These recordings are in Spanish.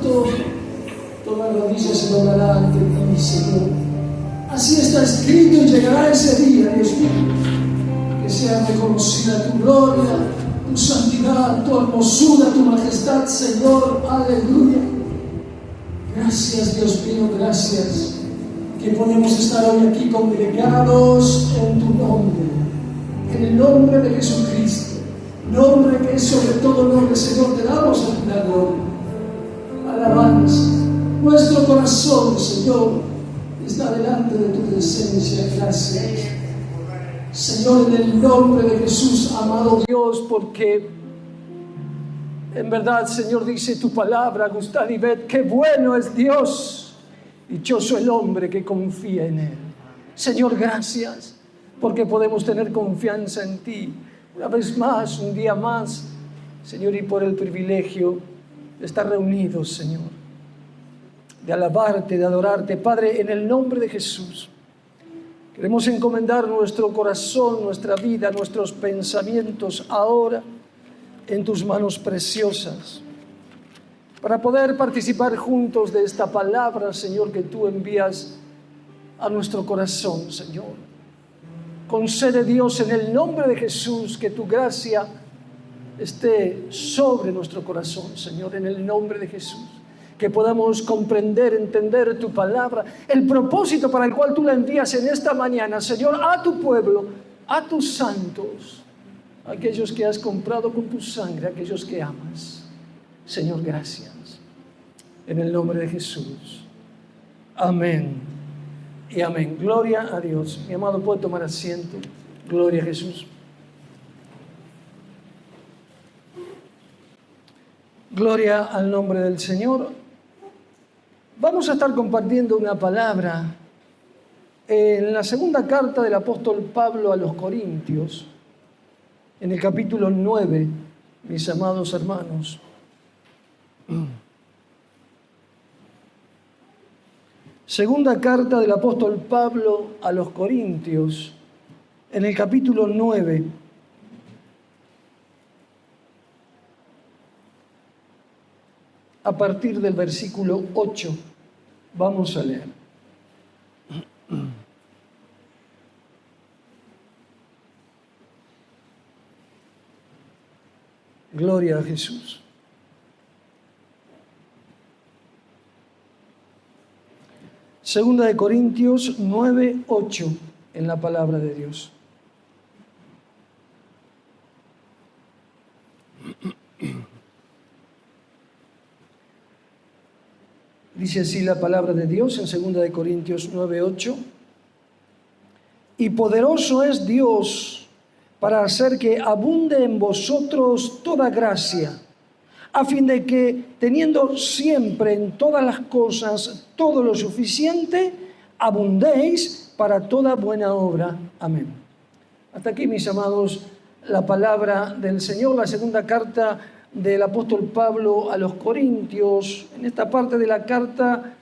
Santo, toda rodilla se doblará ante ti, Señor. Así está escrito y llegará ese día, Dios mío, que sea reconocida tu gloria, tu santidad, tu hermosura, tu majestad, Señor. Aleluya. Gracias, Dios mío, gracias, que podemos estar hoy aquí congregados en tu nombre, en el nombre de Jesucristo, nombre que es sobre todo nombre. Señor, te damos la gloria, alabanza. Nuestro corazón, Señor, está delante de tu presencia. Gracias, Señor, en el nombre de Jesús, amado Dios, porque en verdad, Señor, dice tu palabra, Gustad y ved, qué bueno es Dios, dichoso el hombre que confía en Él. Señor, gracias, porque podemos tener confianza en ti, una vez más, un día más, Señor, y por el privilegio de estar reunidos, Señor, de alabarte, de adorarte. Padre, en el nombre de Jesús, queremos encomendar nuestro corazón, nuestra vida, nuestros pensamientos ahora en tus manos preciosas, para poder participar juntos de esta palabra, Señor, que tú envías a nuestro corazón, Señor. Concede, Dios, en el nombre de Jesús, que tu gracia esté sobre nuestro corazón, Señor, en el nombre de Jesús. Que podamos comprender, entender tu palabra, el propósito para el cual tú la envías en esta mañana, Señor, a tu pueblo, a tus santos, aquellos que has comprado con tu sangre, aquellos que amas. Señor, gracias. En el nombre de Jesús. Amén y amén. Gloria a Dios. Mi amado, puede tomar asiento. Gloria a Jesús. Gloria al nombre del Señor. Vamos a estar compartiendo una palabra en la segunda carta del apóstol Pablo a los Corintios, en el capítulo 9, mis amados hermanos. Segunda carta del apóstol Pablo a los Corintios, en el capítulo 9. A partir del versículo 8, vamos a leer. Gloria a Jesús. Segunda de Corintios 9, 8, en la palabra de Dios. Dice así la palabra de Dios en segunda de Corintios 9, 8. Y poderoso es Dios para hacer que abunde en vosotros toda gracia, a fin de que, teniendo siempre en todas las cosas todo lo suficiente, abundéis para toda buena obra. Amén. Hasta aquí, mis amados, la palabra del Señor, la segunda carta del apóstol Pablo a los Corintios. En esta parte de la carta,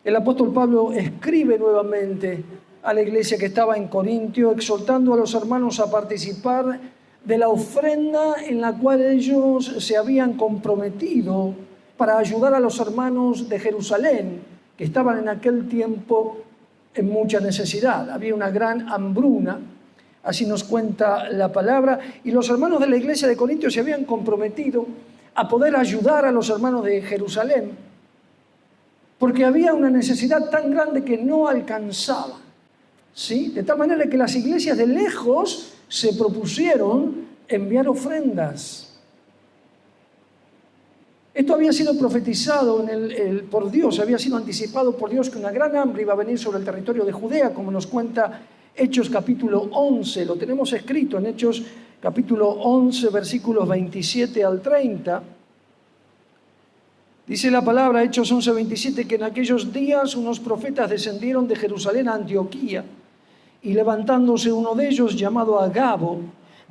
el apóstol Pablo escribe nuevamente a la iglesia que estaba en Corintio, exhortando a los hermanos a participar de la ofrenda en la cual ellos se habían comprometido para ayudar a los hermanos de Jerusalén, que estaban en aquel tiempo en mucha necesidad. Había una gran hambruna, así nos cuenta la palabra, y los hermanos de la iglesia de Corintio se habían comprometido a poder ayudar a los hermanos de Jerusalén, porque había una necesidad tan grande que no alcanzaba. ¿Sí? De tal manera que las iglesias de lejos se propusieron enviar ofrendas. Esto había sido profetizado por Dios, había sido anticipado por Dios, que una gran hambre iba a venir sobre el territorio de Judea, como nos cuenta Hechos capítulo 11. Lo tenemos escrito en Hechos capítulo 11, versículos 27 al 30. Dice la palabra, Hechos 11, 27, que en aquellos días unos profetas descendieron de Jerusalén a Antioquía, y levantándose uno de ellos, llamado Agabo,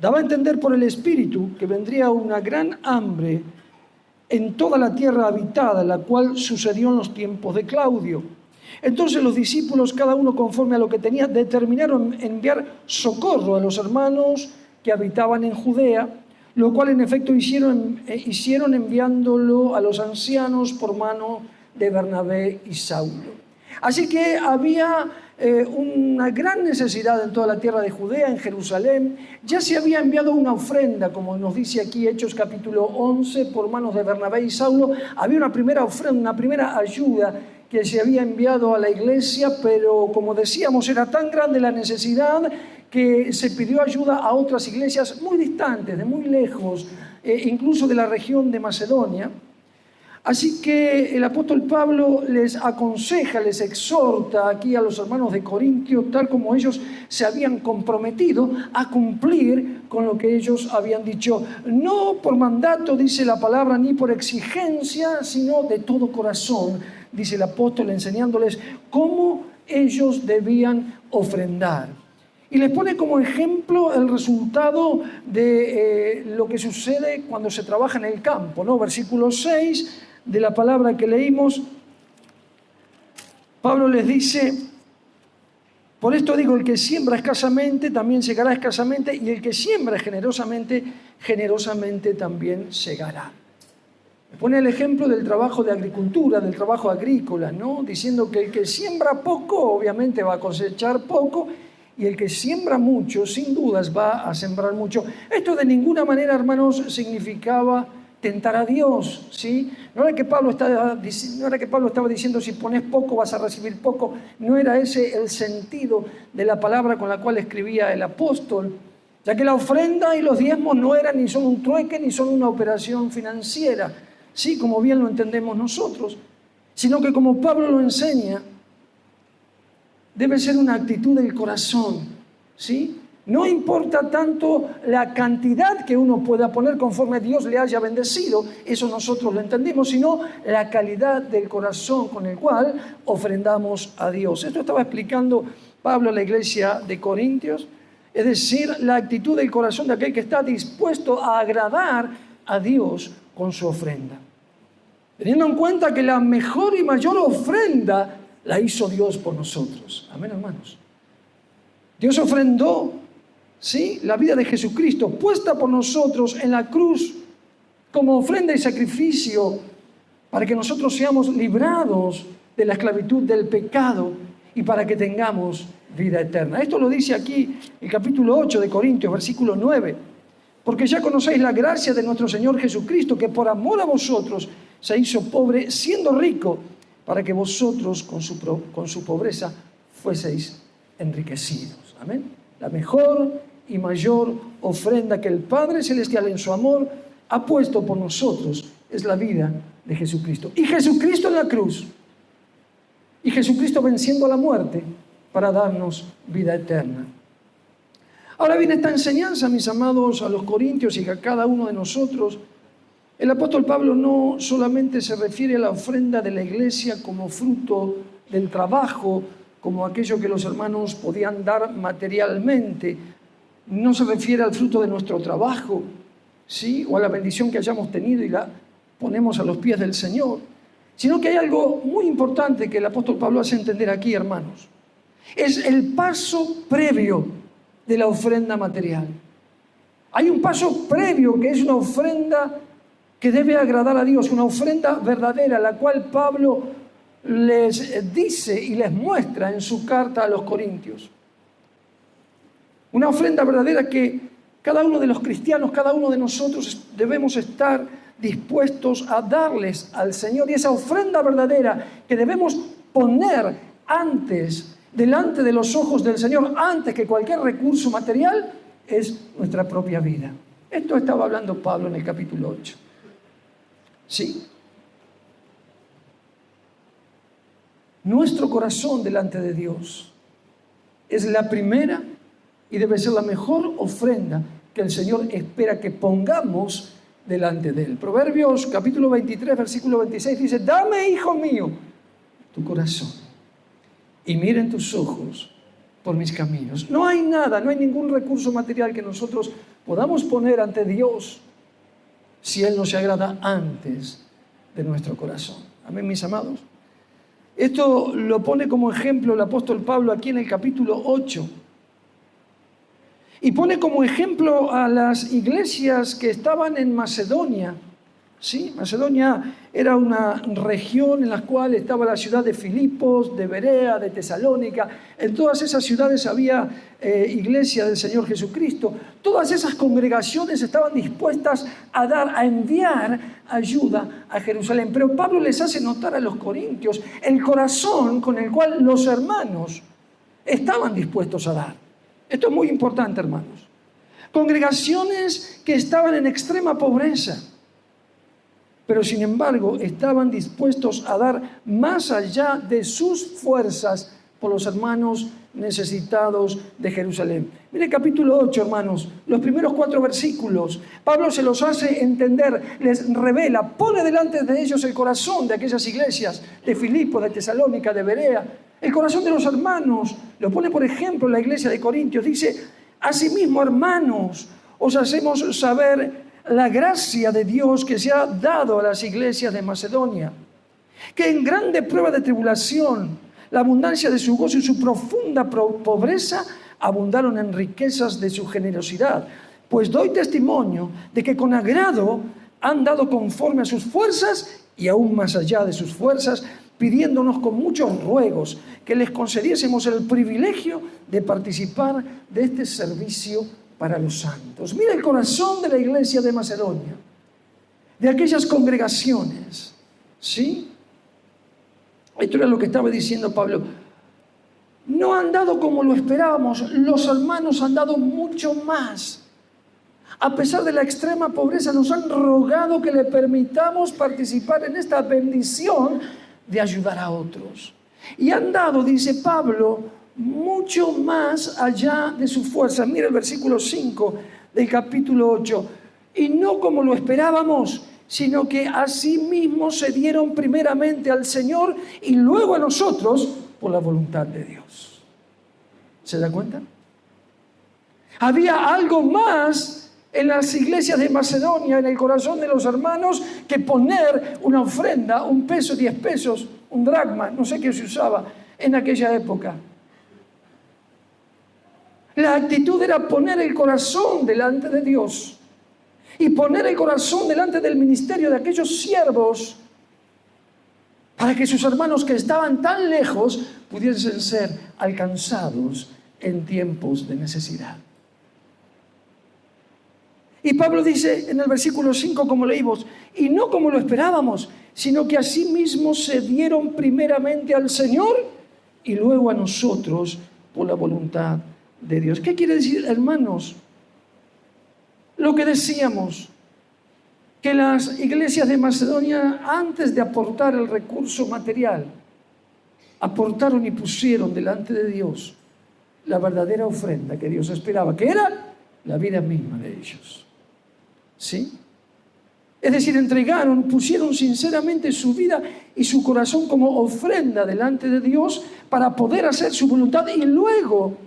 daba a entender por el Espíritu que vendría una gran hambre en toda la tierra habitada, la cual sucedió en los tiempos de Claudio. Entonces los discípulos, cada uno conforme a lo que tenía, determinaron enviar socorro a los hermanos que habitaban en Judea, lo cual en efecto hicieron enviándolo a los ancianos por mano de Bernabé y Saulo. Así que había una gran necesidad en toda la tierra de Judea, en Jerusalén. Ya se había enviado una ofrenda, como nos dice aquí Hechos capítulo 11, por manos de Bernabé y Saulo. Había una primera ofrenda, una primera ayuda que se había enviado a la iglesia, pero como decíamos, era tan grande la necesidad que se pidió ayuda a otras iglesias muy distantes, de muy lejos, incluso de la región de Macedonia. Así que el apóstol Pablo les aconseja, les exhorta aquí a los hermanos de Corintio, tal como ellos se habían comprometido a cumplir con lo que ellos habían dicho, no por mandato, dice la palabra, ni por exigencia, sino de todo corazón, dice el apóstol, enseñándoles cómo ellos debían ofrendar. Y les pone como ejemplo el resultado de lo que sucede cuando se trabaja en el campo, ¿no? Versículo 6 de la palabra que leímos, Pablo les dice, por esto digo, el que siembra escasamente también segará escasamente, y el que siembra generosamente, generosamente también segará. Pone el ejemplo del trabajo de agricultura, del trabajo agrícola, ¿no? Diciendo que el que siembra poco, obviamente va a cosechar poco, y el que siembra mucho, sin dudas, va a sembrar mucho. Esto de ninguna manera, hermanos, significaba tentar a Dios, ¿sí? No era que Pablo estaba diciendo si pones poco vas a recibir poco. No era ese el sentido de la palabra con la cual escribía el apóstol, ya que la ofrenda y los diezmos no eran ni son un trueque ni son una operación financiera, sí, como bien lo entendemos nosotros, sino que como Pablo lo enseña, debe ser una actitud del corazón, ¿sí? No importa tanto la cantidad que uno pueda poner conforme Dios le haya bendecido, eso nosotros lo entendemos, sino la calidad del corazón con el cual ofrendamos a Dios. Esto estaba explicando Pablo a la iglesia de Corintios, es decir, la actitud del corazón de aquel que está dispuesto a agradar a Dios con su ofrenda. Teniendo en cuenta que la mejor y mayor ofrenda la hizo Dios por nosotros. Amén, hermanos. Dios ofrendó, ¿sí?, la vida de Jesucristo, puesta por nosotros en la cruz como ofrenda y sacrificio para que nosotros seamos librados de la esclavitud del pecado y para que tengamos vida eterna. Esto lo dice aquí el capítulo 8 de Corintios, versículo 9. Porque ya conocéis la gracia de nuestro Señor Jesucristo, que por amor a vosotros se hizo pobre, siendo rico, para que vosotros con su pobreza fueseis enriquecidos. Amén. La mejor y mayor ofrenda que el Padre Celestial en su amor ha puesto por nosotros es la vida de Jesucristo. Y Jesucristo en la cruz. Y Jesucristo venciendo a la muerte para darnos vida eterna. Ahora viene esta enseñanza, mis amados, a los corintios y a cada uno de nosotros. El apóstol Pablo no solamente se refiere a la ofrenda de la iglesia como fruto del trabajo, como aquello que los hermanos podían dar materialmente. No se refiere al fruto de nuestro trabajo, ¿sí?, o a la bendición que hayamos tenido y la ponemos a los pies del Señor, sino que hay algo muy importante que el apóstol Pablo hace entender aquí, hermanos. Es el paso previo de la ofrenda material. Hay un paso previo que es una ofrenda que debe agradar a Dios, una ofrenda verdadera, la cual Pablo les dice y les muestra en su carta a los Corintios. Una ofrenda verdadera que cada uno de los cristianos, cada uno de nosotros debemos estar dispuestos a darles al Señor. Y esa ofrenda verdadera que debemos poner antes, delante de los ojos del Señor, antes que cualquier recurso material, es nuestra propia vida. Esto estaba hablando Pablo en el capítulo 8. ¿Sí? Nuestro corazón delante de Dios es la primera y debe ser la mejor ofrenda que el Señor espera que pongamos delante de Él. Proverbios capítulo 23, versículo 26 dice: dame, hijo mío, tu corazón y miren tus ojos por mis caminos. No hay nada, no hay ningún recurso material que nosotros podamos poner ante Dios si Él no se agrada antes de nuestro corazón. Amén, mis amados. Esto lo pone como ejemplo el apóstol Pablo aquí en el capítulo 8. Y pone como ejemplo a las iglesias que estaban en Macedonia. ¿Sí? Macedonia era una región en la cual estaba la ciudad de Filipos, de Berea, de Tesalónica. En todas esas ciudades había iglesia del Señor Jesucristo. Todas esas congregaciones estaban dispuestas a enviar ayuda a Jerusalén. Pero Pablo les hace notar a los corintios el corazón con el cual los hermanos estaban dispuestos a dar. Esto es muy importante, hermanos. Congregaciones que estaban en extrema pobreza, pero sin embargo estaban dispuestos a dar más allá de sus fuerzas por los hermanos necesitados de Jerusalén. Mire capítulo 8, hermanos, los primeros 4 versículos. Pablo se los hace entender, les revela, pone delante de ellos el corazón de aquellas iglesias de Filipos, de Tesalónica, de Berea, el corazón de los hermanos. Lo pone, por ejemplo, en la iglesia de Corintios. Dice, asimismo, hermanos, os hacemos saber la gracia de Dios que se ha dado a las iglesias de Macedonia, que en grande prueba de tribulación, la abundancia de su gozo y su profunda pobreza abundaron en riquezas de su generosidad. Pues doy testimonio de que con agrado han dado conforme a sus fuerzas y aún más allá de sus fuerzas, pidiéndonos con muchos ruegos que les concediésemos el privilegio de participar de este servicio para los santos. Mira el corazón de la iglesia de Macedonia, de aquellas congregaciones, ¿sí? Esto era lo que estaba diciendo Pablo. No han dado como lo esperábamos, los hermanos han dado mucho más. A pesar de la extrema pobreza, nos han rogado que le permitamos participar en esta bendición de ayudar a otros. Y han dado, dice Pablo, mucho más allá de su fuerza. Mira el versículo 5 del capítulo 8. Y no como lo esperábamos, sino que asimismo se dieron primeramente al Señor y luego a nosotros por la voluntad de Dios. ¿Se da cuenta? Había algo más en las iglesias de Macedonia, en el corazón de los hermanos, que poner una ofrenda, un peso, 10 pesos, un dracma, no sé qué se usaba en aquella época. La actitud era poner el corazón delante de Dios y poner el corazón delante del ministerio de aquellos siervos para que sus hermanos que estaban tan lejos pudiesen ser alcanzados en tiempos de necesidad. Y Pablo dice en el versículo 5, como leímos, y no como lo esperábamos, sino que asimismo se dieron primeramente al Señor y luego a nosotros por la voluntad de Dios. ¿Qué quiere decir, hermanos? Lo que decíamos, que las iglesias de Macedonia, antes de aportar el recurso material, aportaron y pusieron delante de Dios la verdadera ofrenda que Dios esperaba, que era la vida misma de ellos. ¿Sí? Es decir, entregaron, pusieron sinceramente su vida y su corazón como ofrenda delante de Dios para poder hacer su voluntad, y luego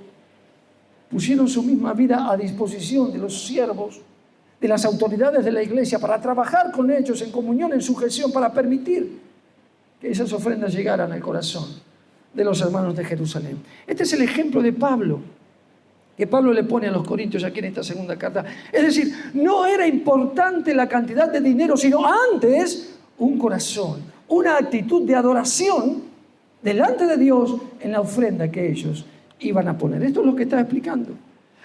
pusieron su misma vida a disposición de los siervos, de las autoridades de la iglesia, para trabajar con ellos en comunión, en sujeción, para permitir que esas ofrendas llegaran al corazón de los hermanos de Jerusalén. Este es el ejemplo de Pablo, que Pablo le pone a los corintios aquí en esta segunda carta. Es decir, no era importante la cantidad de dinero, sino antes un corazón, una actitud de adoración delante de Dios en la ofrenda que ellos iban a poner. Esto es lo que está explicando.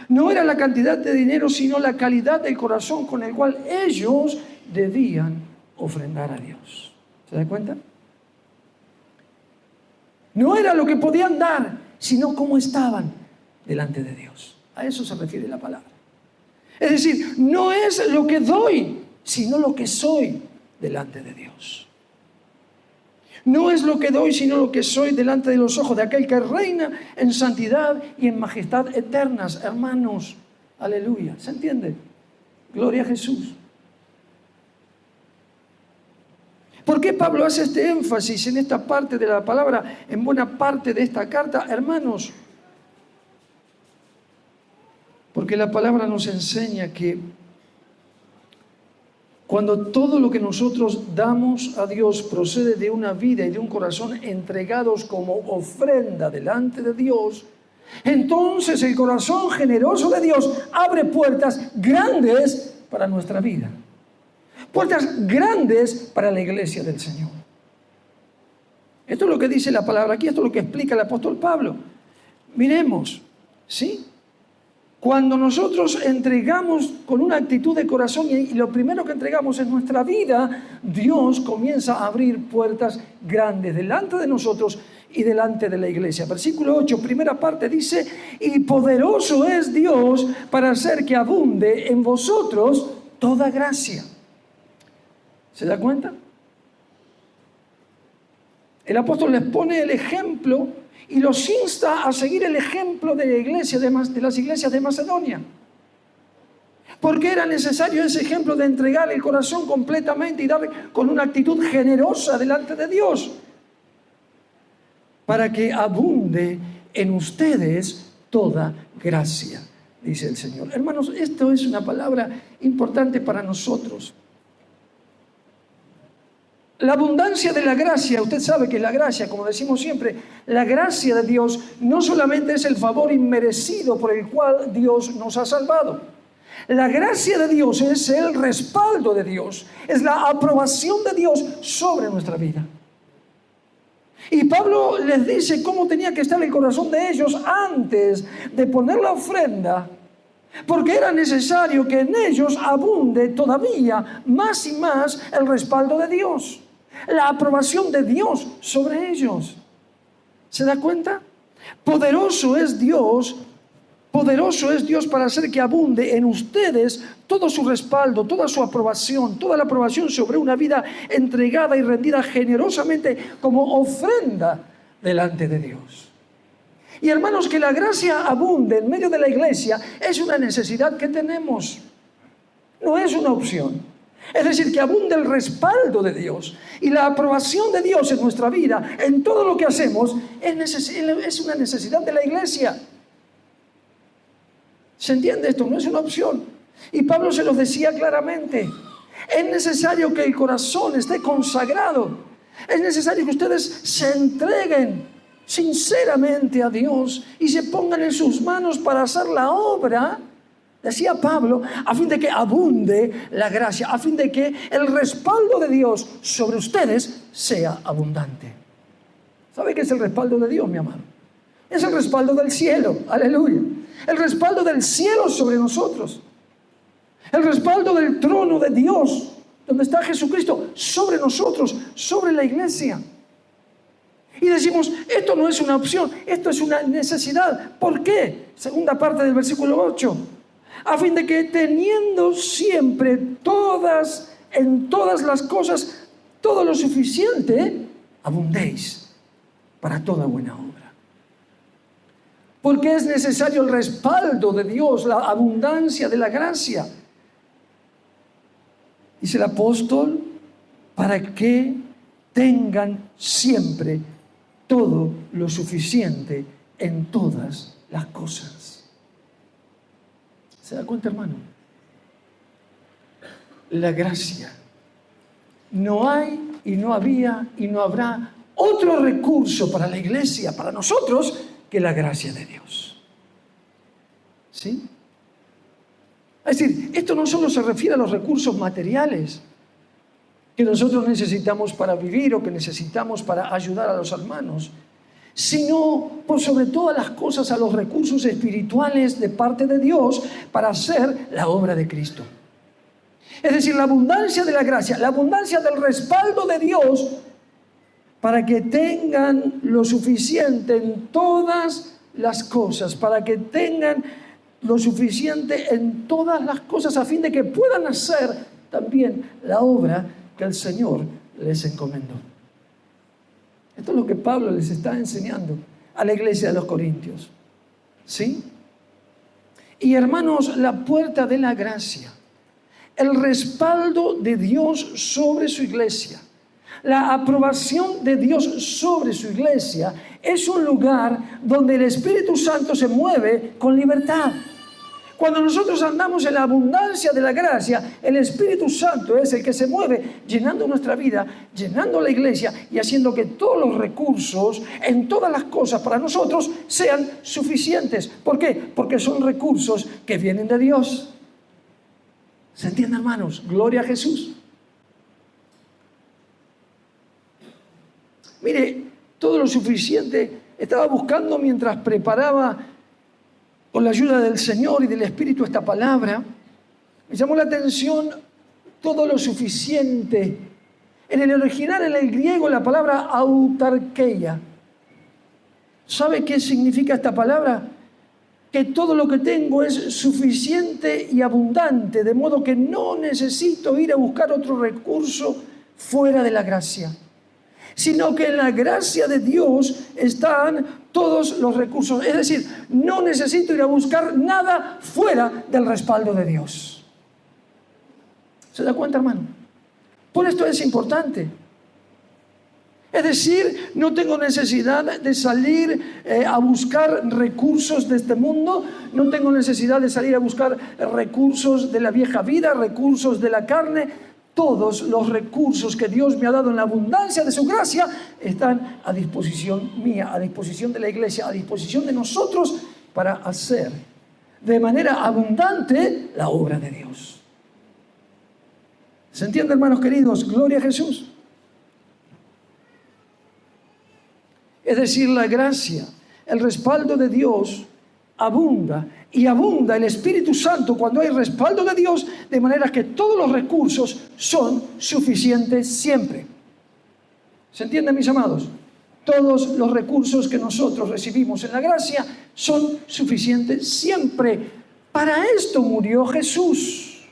No era la cantidad de dinero, sino la calidad del corazón con el cual ellos debían ofrendar a Dios. ¿Se da cuenta? No era lo que podían dar, sino cómo estaban delante de Dios. A eso se refiere la palabra. Es decir, no es lo que doy, sino lo que soy delante de Dios. No es lo que doy, sino lo que soy delante de los ojos de aquel que reina en santidad y en majestad eternas. Hermanos, aleluya. ¿Se entiende? Gloria a Jesús. ¿Por qué Pablo hace este énfasis en esta parte de la palabra, en buena parte de esta carta? Hermanos, porque la palabra nos enseña que cuando todo lo que nosotros damos a Dios procede de una vida y de un corazón entregados como ofrenda delante de Dios, Entonces el corazón generoso de Dios abre puertas grandes para nuestra vida. Puertas grandes para la iglesia del Señor. Esto es lo que dice la palabra aquí, esto es lo que explica el apóstol Pablo. Miremos, ¿sí? Cuando nosotros entregamos con una actitud de corazón y lo primero que entregamos es nuestra vida, Dios comienza a abrir puertas grandes delante de nosotros y delante de la iglesia. Versículo 8, primera parte dice, y poderoso es Dios para hacer que abunde en vosotros toda gracia. ¿Se da cuenta? El apóstol les pone el ejemplo y los insta a seguir el ejemplo de la iglesia, de las iglesias de Macedonia. Porque era necesario ese ejemplo de entregar el corazón completamente y dar con una actitud generosa delante de Dios, para que abunde en ustedes toda gracia, dice el Señor. Hermanos, esto es una palabra importante para nosotros. La abundancia de la gracia, usted sabe que la gracia, como decimos siempre, la gracia de Dios no solamente es el favor inmerecido por el cual Dios nos ha salvado. La gracia de Dios es el respaldo de Dios, es la aprobación de Dios sobre nuestra vida. Y Pablo les dice cómo tenía que estar el corazón de ellos antes de poner la ofrenda, porque era necesario que en ellos abunde todavía más y más el respaldo de Dios, la aprobación de Dios sobre ellos. ¿Se da cuenta? Poderoso es Dios para hacer que abunde en ustedes todo su respaldo, toda su aprobación, toda la aprobación sobre una vida entregada y rendida generosamente como ofrenda delante de Dios. Y hermanos, que la gracia abunde en medio de la iglesia es una necesidad que tenemos, no es una opción. Es decir, que abunde el respaldo de Dios y la aprobación de Dios en nuestra vida, en todo lo que hacemos, es una necesidad de la iglesia. ¿Se entiende esto? No es una opción. Y Pablo se los decía claramente. Es necesario que el corazón esté consagrado. Es necesario que ustedes se entreguen sinceramente a Dios y se pongan en sus manos para hacer la obra, decía Pablo, a fin de que abunde la gracia, a fin de que el respaldo de Dios sobre ustedes sea abundante. ¿Sabe qué es el respaldo de Dios, mi amado? Es el respaldo del cielo, aleluya. El respaldo del cielo sobre nosotros. El respaldo del trono de Dios, donde está Jesucristo, sobre nosotros, sobre la iglesia. Y decimos, esto no es una opción, esto es una necesidad. ¿Por qué? Segunda parte del versículo 8. A fin de que teniendo siempre en todas las cosas, todo lo suficiente, abundéis para toda buena obra. Porque es necesario el respaldo de Dios, la abundancia de la gracia. Dice el apóstol, para que tengan siempre todo lo suficiente en todas las cosas. ¿Se da cuenta, hermano? La gracia. No hay y no había y no habrá otro recurso para la iglesia, para nosotros, que la gracia de Dios. ¿Sí? Es decir, esto no solo se refiere a los recursos materiales que nosotros necesitamos para vivir o que necesitamos para ayudar a los hermanos, sino por sobre todas las cosas a los recursos espirituales de parte de Dios para hacer la obra de Cristo. Es decir, la abundancia de la gracia, la abundancia del respaldo de Dios para que tengan lo suficiente en todas las cosas, para que tengan lo suficiente en todas las cosas a fin de que puedan hacer también la obra que el Señor les encomendó. Esto es lo que Pablo les está enseñando a la iglesia de los Corintios. ¿Sí? Y hermanos, la puerta de la gracia, el respaldo de Dios sobre su iglesia, la aprobación de Dios sobre su iglesia es un lugar donde el Espíritu Santo se mueve con libertad, Cuando nosotros andamos en la abundancia de la gracia, el Espíritu Santo es el que se mueve llenando nuestra vida, llenando la iglesia y haciendo que todos los recursos en todas las cosas para nosotros sean suficientes. ¿Por qué? Porque son recursos que vienen de Dios. ¿Se entiende, hermanos? Gloria a Jesús. Mire, todo lo suficiente estaba buscando mientras preparaba con la ayuda del Señor y del Espíritu esta palabra. Me llamó la atención todo lo suficiente. En el original, en el griego, la palabra autarkeia. ¿Sabe qué significa esta palabra? Que todo lo que tengo es suficiente y abundante, de modo que no necesito ir a buscar otro recurso fuera de la gracia, sino que en la gracia de Dios están todos los recursos. Es decir, no necesito ir a buscar nada fuera del respaldo de Dios. ¿Se da cuenta, hermano? Por esto es importante. Es decir, no tengo necesidad de salir a buscar recursos de este mundo, no tengo necesidad de salir a buscar recursos de la vieja vida, recursos de la carne. Todos los recursos que Dios me ha dado en la abundancia de su gracia están a disposición mía, a disposición de la iglesia, a disposición de nosotros para hacer de manera abundante la obra de Dios. ¿Se entiende, hermanos queridos? Gloria a Jesús. Es decir, la gracia, el respaldo de Dios abunda y abunda el Espíritu Santo cuando hay respaldo de Dios, de manera que todos los recursos son suficientes siempre. ¿Se entiende, mis amados? Todos los recursos que nosotros recibimos en la gracia son suficientes siempre. Para esto murió Jesús.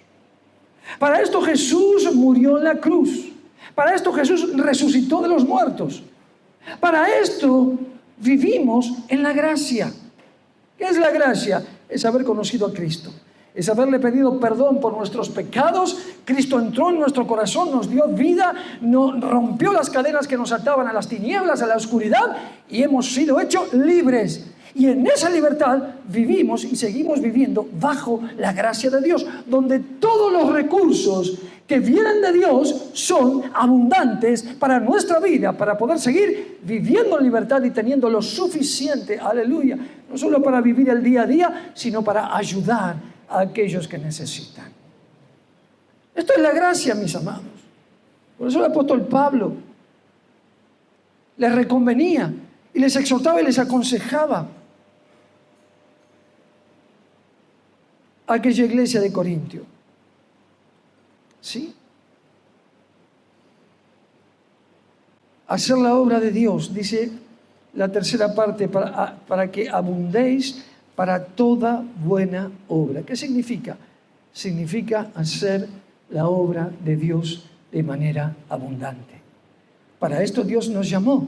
Para esto Jesús murió en la cruz. Para esto Jesús resucitó de los muertos. Para esto vivimos en la gracia. ¿Qué es la gracia? Es haber conocido a Cristo. Es haberle pedido perdón por nuestros pecados. Cristo entró en nuestro corazón, nos dio vida, nos rompió las cadenas que nos ataban a las tinieblas, a la oscuridad, y hemos sido hechos libres. Y en esa libertad vivimos y seguimos viviendo bajo la gracia de Dios, donde todos los recursos que vienen de Dios son abundantes para nuestra vida, para poder seguir viviendo en libertad y teniendo lo suficiente, aleluya, no solo para vivir el día a día, sino para ayudar a aquellos que necesitan. Esto es la gracia, mis amados. Por eso el apóstol Pablo les reconvenía y les exhortaba y les aconsejaba a aquella iglesia de Corintio. ¿Sí? Hacer la obra de Dios, dice la tercera parte, para que abundéis para toda buena obra. ¿Qué significa? Significa hacer la obra de Dios de manera abundante. Para esto Dios nos llamó.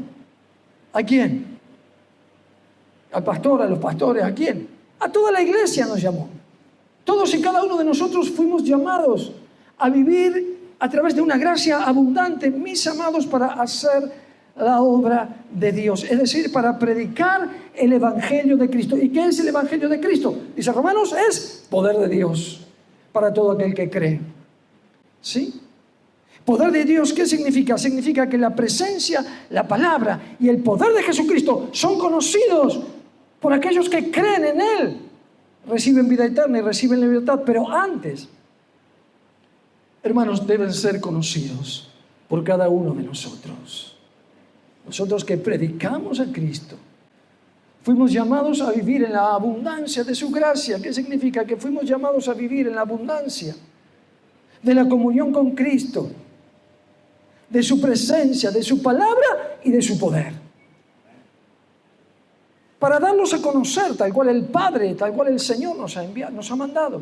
¿A quién? Al pastor, a los pastores, ¿a quién? A toda la iglesia nos llamó. Todos y cada uno de nosotros fuimos llamados a vivir a través de una gracia abundante, mis amados, para hacer la obra de Dios. Es decir, para predicar el Evangelio de Cristo. ¿Y qué es el Evangelio de Cristo? Dice Romanos, es poder de Dios para todo aquel que cree. ¿Sí? Poder de Dios, ¿qué significa? Significa que la presencia, la palabra y el poder de Jesucristo son conocidos por aquellos que creen en Él. Reciben vida eterna y reciben libertad, pero antes, hermanos, deben ser conocidos por cada uno de nosotros. Nosotros que predicamos a Cristo, fuimos llamados a vivir en la abundancia de su gracia. ¿Qué significa? Que fuimos llamados a vivir en la abundancia de la comunión con Cristo, de su presencia, de su palabra y de su poder. Para darnos a conocer tal cual el Padre, tal cual el Señor nos ha enviado, nos ha mandado.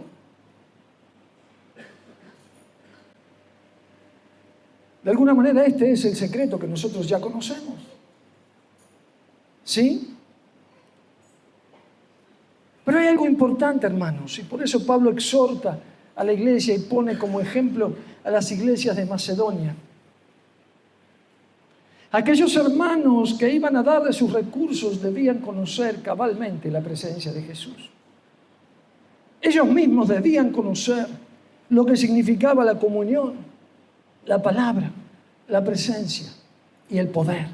De alguna manera este es el secreto que nosotros ya conocemos. ¿Sí? Pero hay algo importante, hermanos, y por eso Pablo exhorta a la iglesia y pone como ejemplo a las iglesias de Macedonia. Aquellos hermanos que iban a dar de sus recursos debían conocer cabalmente la presencia de Jesús. Ellos mismos debían conocer lo que significaba la comunión, la palabra, la presencia y el poder.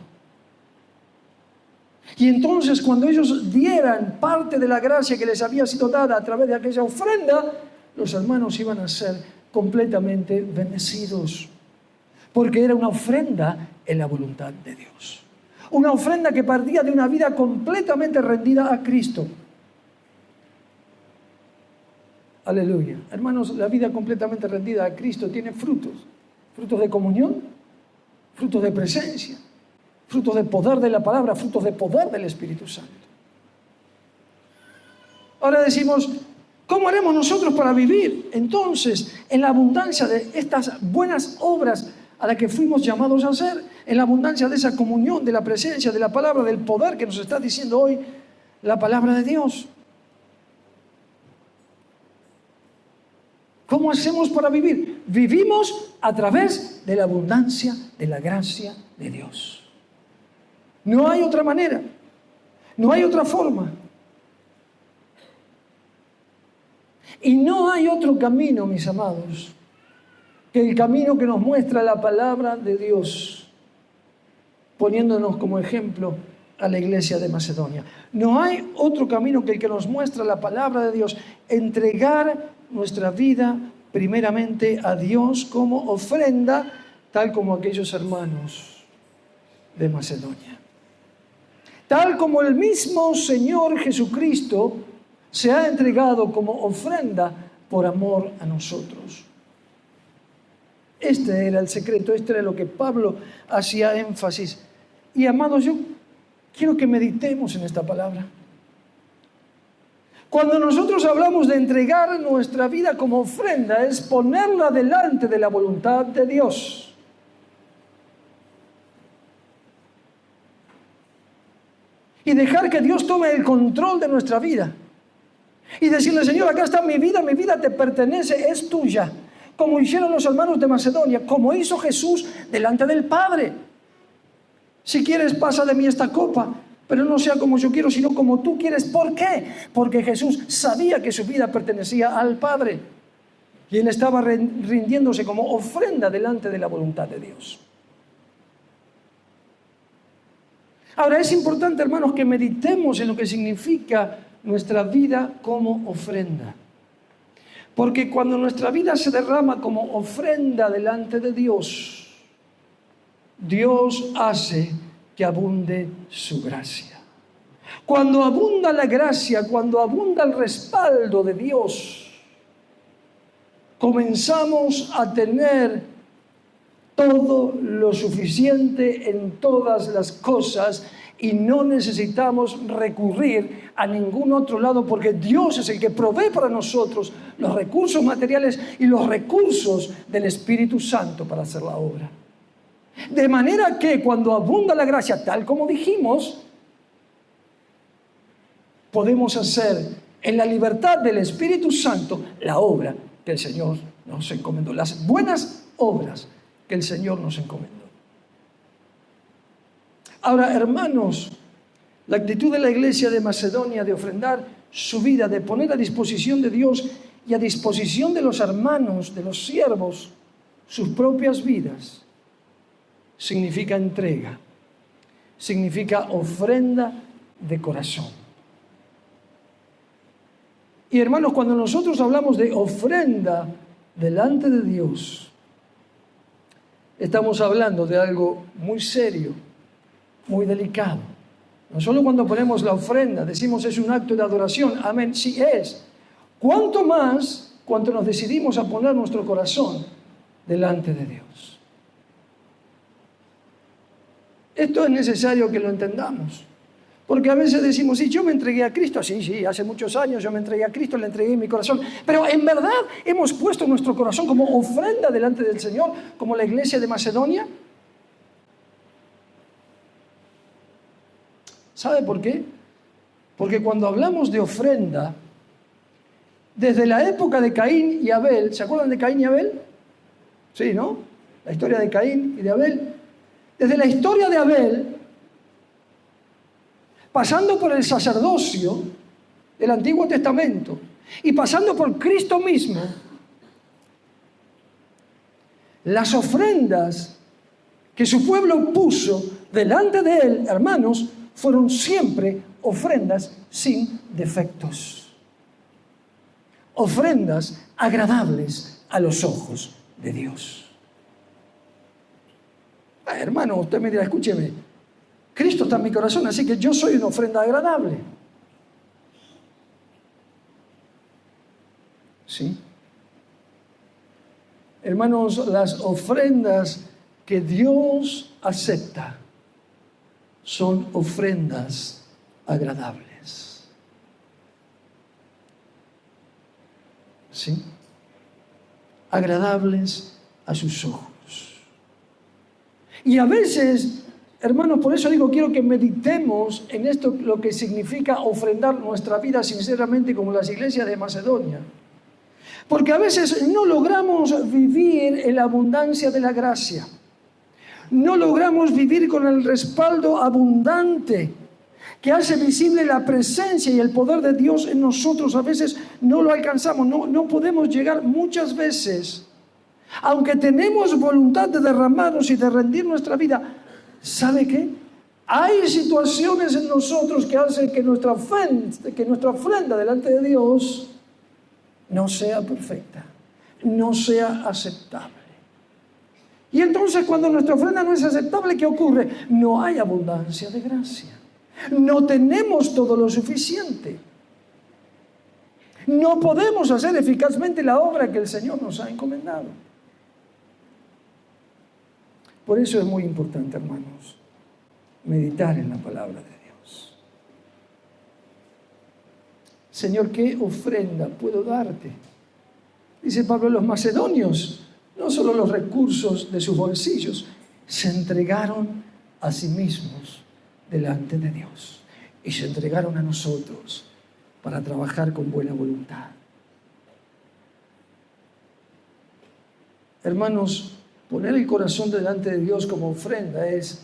Y entonces, cuando ellos dieran parte de la gracia que les había sido dada a través de aquella ofrenda, los hermanos iban a ser completamente bendecidos, porque era una ofrenda en la voluntad de Dios. Una ofrenda que partía de una vida completamente rendida a Cristo. Aleluya. Hermanos, la vida completamente rendida a Cristo tiene frutos. Frutos de comunión, frutos de presencia, frutos de poder de la palabra, frutos de poder del Espíritu Santo. Ahora decimos, ¿cómo haremos nosotros para vivir entonces en la abundancia de estas buenas obras a las que fuimos llamados a hacer? En la abundancia de esa comunión, de la presencia, de la palabra, del poder que nos está diciendo hoy la palabra de Dios. ¿Cómo hacemos para vivir? Vivimos a través de la abundancia de la gracia de Dios. No hay otra manera, no hay otra forma. Y no hay otro camino, mis amados, que el camino que nos muestra la palabra de Dios, poniéndonos como ejemplo a la iglesia de Macedonia. No hay otro camino que el que nos muestra la palabra de Dios, entregar nuestra vida primeramente a Dios como ofrenda, tal como aquellos hermanos de Macedonia. Tal como el mismo Señor Jesucristo se ha entregado como ofrenda por amor a nosotros. Este era el secreto, este era lo que Pablo hacía énfasis. Y amados, yo quiero que meditemos en esta palabra. Cuando nosotros hablamos de entregar nuestra vida como ofrenda, es ponerla delante de la voluntad de Dios. Y dejar que Dios tome el control de nuestra vida. Y decirle, Señor, acá está mi vida te pertenece, es tuya. Como hicieron los hermanos de Macedonia, como hizo Jesús delante del Padre. Si quieres, pasa de mí esta copa, pero no sea como yo quiero, sino como tú quieres. ¿Por qué? Porque Jesús sabía que su vida pertenecía al Padre. Y Él estaba rindiéndose como ofrenda delante de la voluntad de Dios. Ahora, es importante, hermanos, que meditemos en lo que significa nuestra vida como ofrenda. Porque cuando nuestra vida se derrama como ofrenda delante de Dios, Dios hace que abunde su gracia. Cuando abunda la gracia, cuando abunda el respaldo de Dios, comenzamos a tener todo lo suficiente en todas las cosas y no necesitamos recurrir a ningún otro lado, porque Dios es el que provee para nosotros los recursos materiales y los recursos del Espíritu Santo para hacer la obra. De manera que cuando abunda la gracia, tal como dijimos, podemos hacer en la libertad del Espíritu Santo la obra que el Señor nos encomendó, las buenas obras que el Señor nos encomendó. Ahora, hermanos, la actitud de la iglesia de Macedonia de ofrendar su vida, de poner a disposición de Dios y a disposición de los hermanos, de los siervos, sus propias vidas, significa entrega, significa ofrenda de corazón. Y hermanos, cuando nosotros hablamos de ofrenda delante de Dios, estamos hablando de algo muy serio, muy delicado. No solo cuando ponemos la ofrenda, decimos es un acto de adoración, amén, sí es. ¿Cuánto más cuando nos decidimos a poner nuestro corazón delante de Dios? Esto es necesario que lo entendamos. Porque a veces decimos, sí, yo me entregué a Cristo. Sí, hace muchos años yo me entregué a Cristo, le entregué mi corazón. Pero en verdad hemos puesto nuestro corazón como ofrenda delante del Señor, como la iglesia de Macedonia. ¿Sabe por qué? Porque cuando hablamos de ofrenda, desde la época de Caín y Abel, ¿se acuerdan de Caín y Abel? Sí, ¿no? La historia de Caín y de Abel. Desde la historia de Abel, pasando por el sacerdocio del Antiguo Testamento y pasando por Cristo mismo, las ofrendas que su pueblo puso delante de él, hermanos, fueron siempre ofrendas sin defectos. Ofrendas agradables a los ojos de Dios. Hermano, usted me dirá, escúcheme, Cristo está en mi corazón, así que yo soy una ofrenda agradable. ¿Sí? Hermanos, las ofrendas que Dios acepta son ofrendas agradables. ¿Sí? Agradables a sus ojos. Y a veces, hermanos, por eso digo, quiero que meditemos en esto, lo que significa ofrendar nuestra vida sinceramente como las iglesias de Macedonia. Porque a veces no logramos vivir en la abundancia de la gracia. No logramos vivir con el respaldo abundante que hace visible la presencia y el poder de Dios en nosotros. A veces no lo alcanzamos, no podemos llegar muchas veces. Aunque tenemos voluntad de derramarnos y de rendir nuestra vida, ¿sabe qué? Hay situaciones en nosotros que hacen que nuestra ofrenda delante de Dios no sea perfecta, no sea aceptable. Y entonces cuando nuestra ofrenda no es aceptable, ¿qué ocurre? No hay abundancia de gracia. No tenemos todo lo suficiente. No podemos hacer eficazmente la obra que el Señor nos ha encomendado. Por eso es muy importante, hermanos, meditar en la palabra de Dios. Señor, ¿qué ofrenda puedo darte? Dice Pablo, los macedonios, no solo los recursos de sus bolsillos, se entregaron a sí mismos delante de Dios y se entregaron a nosotros para trabajar con buena voluntad. Hermanos, poner el corazón delante de Dios como ofrenda es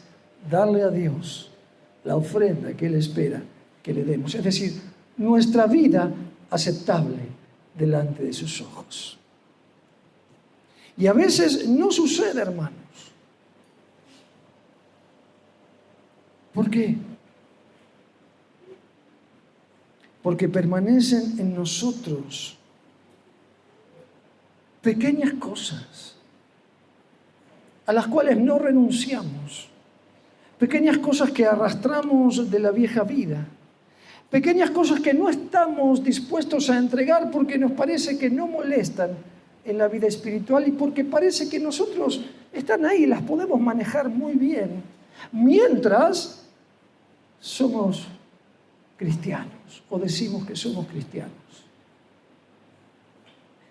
darle a Dios la ofrenda que Él espera que le demos. Es decir, nuestra vida aceptable delante de sus ojos. Y a veces no sucede, hermanos. ¿Por qué? Porque permanecen en nosotros pequeñas cosas a las cuales no renunciamos, pequeñas cosas que arrastramos de la vieja vida, pequeñas cosas que no estamos dispuestos a entregar porque nos parece que no molestan en la vida espiritual y porque parece que nosotros están ahí y las podemos manejar muy bien, mientras somos cristianos o decimos que somos cristianos.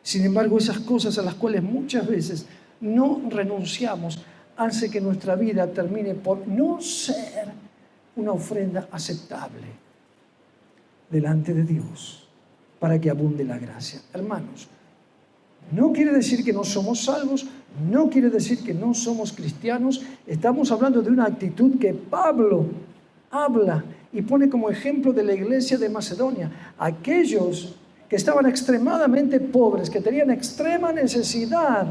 Sin embargo, esas cosas a las cuales muchas veces no renunciamos hace que nuestra vida termine por no ser una ofrenda aceptable delante de Dios para que abunde la gracia. Hermanos, no quiere decir que no somos salvos, no quiere decir que no somos cristianos. Estamos hablando de una actitud que Pablo habla y pone como ejemplo de la iglesia de Macedonia. Aquellos que estaban extremadamente pobres, que tenían extrema necesidad,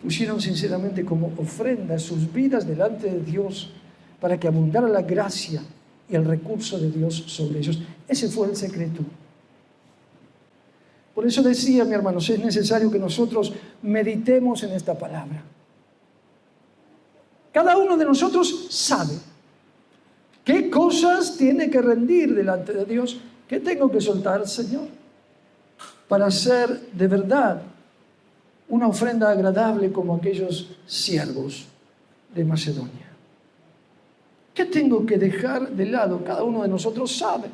pusieron sinceramente como ofrenda sus vidas delante de Dios para que abundara la gracia y el recurso de Dios sobre ellos. Ese fue el secreto. Por eso decía, mi hermanos, es necesario que nosotros meditemos en esta palabra. Cada uno de nosotros sabe qué cosas tiene que rendir delante de Dios, qué tengo que soltar, Señor, para hacer de verdad una ofrenda agradable como aquellos siervos de Macedonia. ¿Qué tengo que dejar de lado? Cada uno de nosotros sabe.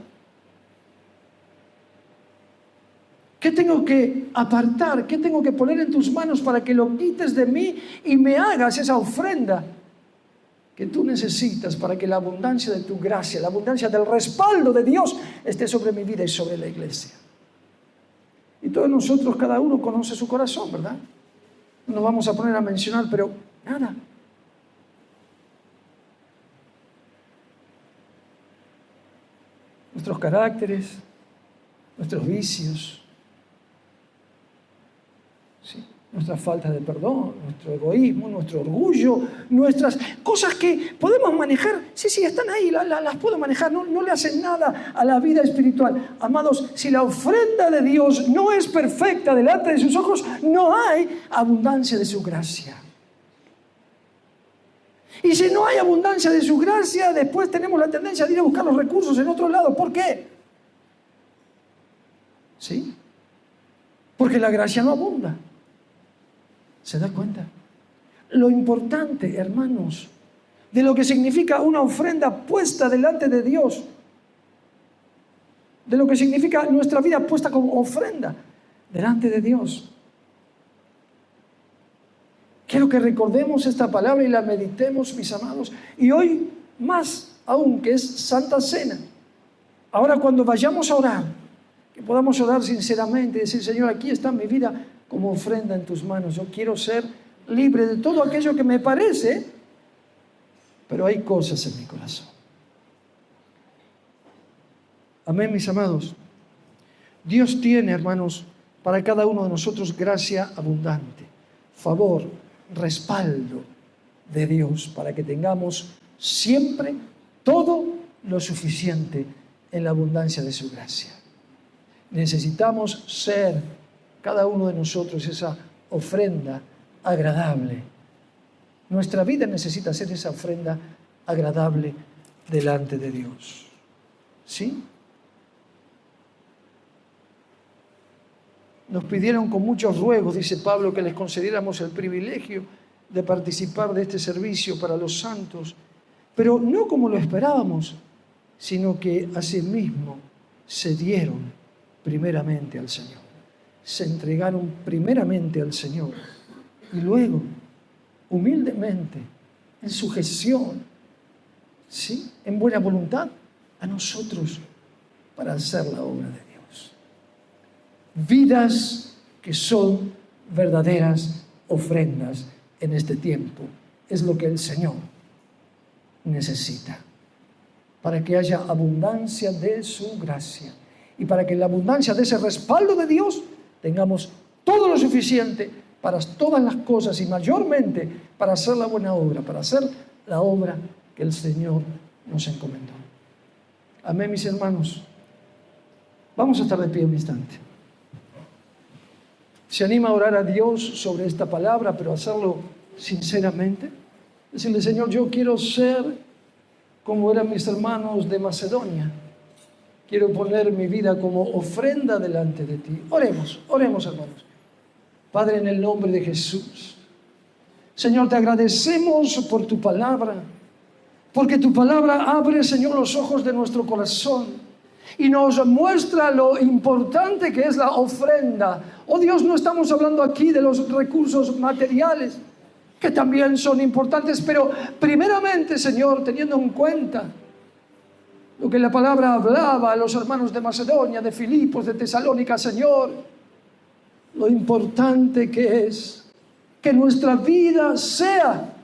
¿Qué tengo que apartar? ¿Qué tengo que poner en tus manos para que lo quites de mí y me hagas esa ofrenda que tú necesitas para que la abundancia de tu gracia, la abundancia del respaldo de Dios esté sobre mi vida y sobre la iglesia? Y todos nosotros, cada uno conoce su corazón, ¿verdad? No nos vamos a poner a mencionar, pero nada. Nuestros caracteres, nuestros vicios, ¿sí? Nuestra falta de perdón, nuestro egoísmo, nuestro orgullo, nuestras cosas que podemos manejar. Sí, están ahí, las puedo manejar, no le hacen nada a la vida espiritual. Amados, si la ofrenda de Dios no es perfecta delante de sus ojos, no hay abundancia de su gracia. Y si no hay abundancia de su gracia, después tenemos la tendencia de ir a buscar los recursos en otro lado. ¿Por qué? ¿Sí? Porque la gracia no abunda. ¿Se da cuenta? Lo importante, hermanos, de lo que significa una ofrenda puesta delante de Dios, de lo que significa nuestra vida puesta como ofrenda delante de Dios. Quiero que recordemos esta palabra y la meditemos, mis amados. Y hoy, más aún, que es Santa Cena. Ahora, cuando vayamos a orar, que podamos orar sinceramente y decir: Señor, aquí está mi vida como ofrenda en tus manos. Yo quiero ser libre de todo aquello que me parece, pero hay cosas en mi corazón. Amén, mis amados. Dios tiene, hermanos, para cada uno de nosotros gracia abundante, favor, respaldo de Dios, para que tengamos siempre todo lo suficiente en la abundancia de su gracia. Necesitamos ser cada uno de nosotros esa ofrenda agradable. Nuestra vida necesita ser esa ofrenda agradable delante de Dios. ¿Sí? Nos pidieron con muchos ruegos, dice Pablo, que les concediéramos el privilegio de participar de este servicio para los santos, pero no como lo esperábamos, sino que asimismo se dieron primeramente al Señor. Se entregaron primeramente al Señor y luego, humildemente, en sujeción, ¿sí?, en buena voluntad, a nosotros para hacer la obra de Dios. Vidas que son verdaderas ofrendas en este tiempo es lo que el Señor necesita para que haya abundancia de su gracia y para que en la abundancia de ese respaldo de Dios tengamos todo lo suficiente para todas las cosas y mayormente para hacer la buena obra, para hacer la obra que el Señor nos encomendó. Amén, mis hermanos. Vamos a estar de pie un instante. Se anima a orar a Dios sobre esta palabra, pero hacerlo sinceramente. Decirle: Señor, yo quiero ser como eran mis hermanos de Macedonia. Quiero poner mi vida como ofrenda delante de ti. Oremos, hermanos. Padre, en el nombre de Jesús, Señor, te agradecemos por tu palabra, porque tu palabra abre, Señor, los ojos de nuestro corazón y nos muestra lo importante que es la ofrenda. Oh Dios, no estamos hablando aquí de los recursos materiales, que también son importantes, pero primeramente, Señor, teniendo en cuenta lo que la palabra hablaba a los hermanos de Macedonia, de Filipos, de Tesalónica, Señor, lo importante que es que nuestra vida sea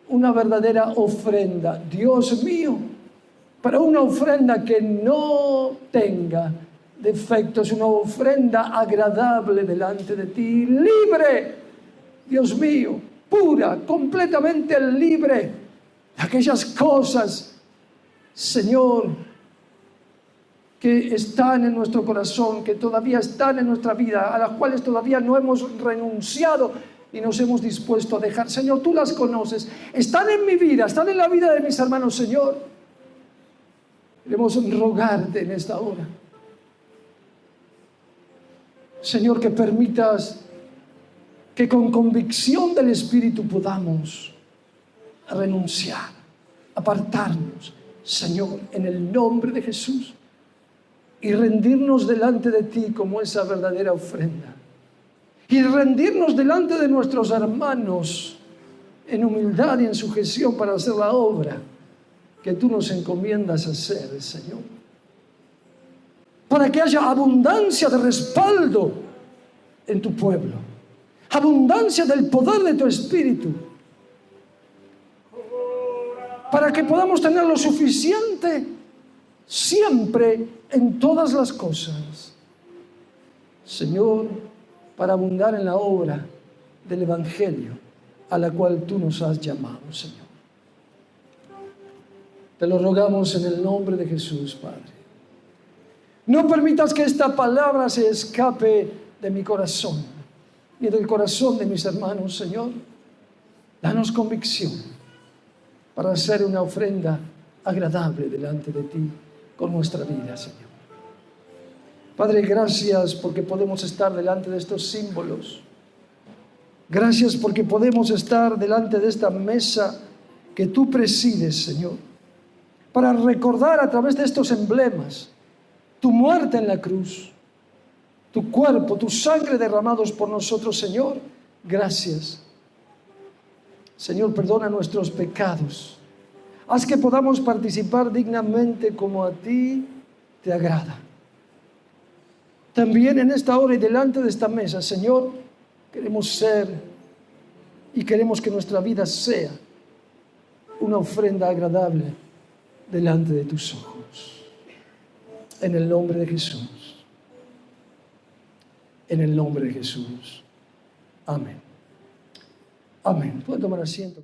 una verdadera ofrenda, Dios mío, para una ofrenda que no tenga defectos, una ofrenda agradable delante de ti, libre, Dios mío, pura, completamente libre de aquellas cosas, Señor, que están en nuestro corazón, que todavía están en nuestra vida, a las cuales todavía no hemos renunciado y nos hemos dispuesto a dejar. Señor, tú las conoces, están en mi vida, están en la vida de mis hermanos, Señor. Queremos rogarte en esta hora, Señor, que permitas que con convicción del Espíritu podamos renunciar, apartarnos, Señor, en el nombre de Jesús, y rendirnos delante de ti como esa verdadera ofrenda, y rendirnos delante de nuestros hermanos en humildad y en sujeción para hacer la obra que tú nos encomiendas hacer, Señor, para que haya abundancia de respaldo en tu pueblo, abundancia del poder de tu Espíritu, para que podamos tener lo suficiente siempre en todas las cosas. Señor, para abundar en la obra del Evangelio a la cual tú nos has llamado, Señor. Te lo rogamos en el nombre de Jesús, Padre. No permitas que esta palabra se escape de mi corazón, ni del corazón de mis hermanos, Señor. Danos convicción para hacer una ofrenda agradable delante de ti con nuestra vida, Señor. Padre, gracias porque podemos estar delante de estos símbolos. Gracias porque podemos estar delante de esta mesa que tú presides, Señor, para recordar a través de estos emblemas tu muerte en la cruz, tu cuerpo, tu sangre derramados por nosotros, Señor. Gracias. Señor, perdona nuestros pecados. Haz que podamos participar dignamente como a ti te agrada. También en esta hora y delante de esta mesa, Señor, queremos ser y queremos que nuestra vida sea una ofrenda agradable delante de tus ojos. En el nombre de Jesús. En el nombre de Jesús. Amén. Amén. Pueden tomar asiento.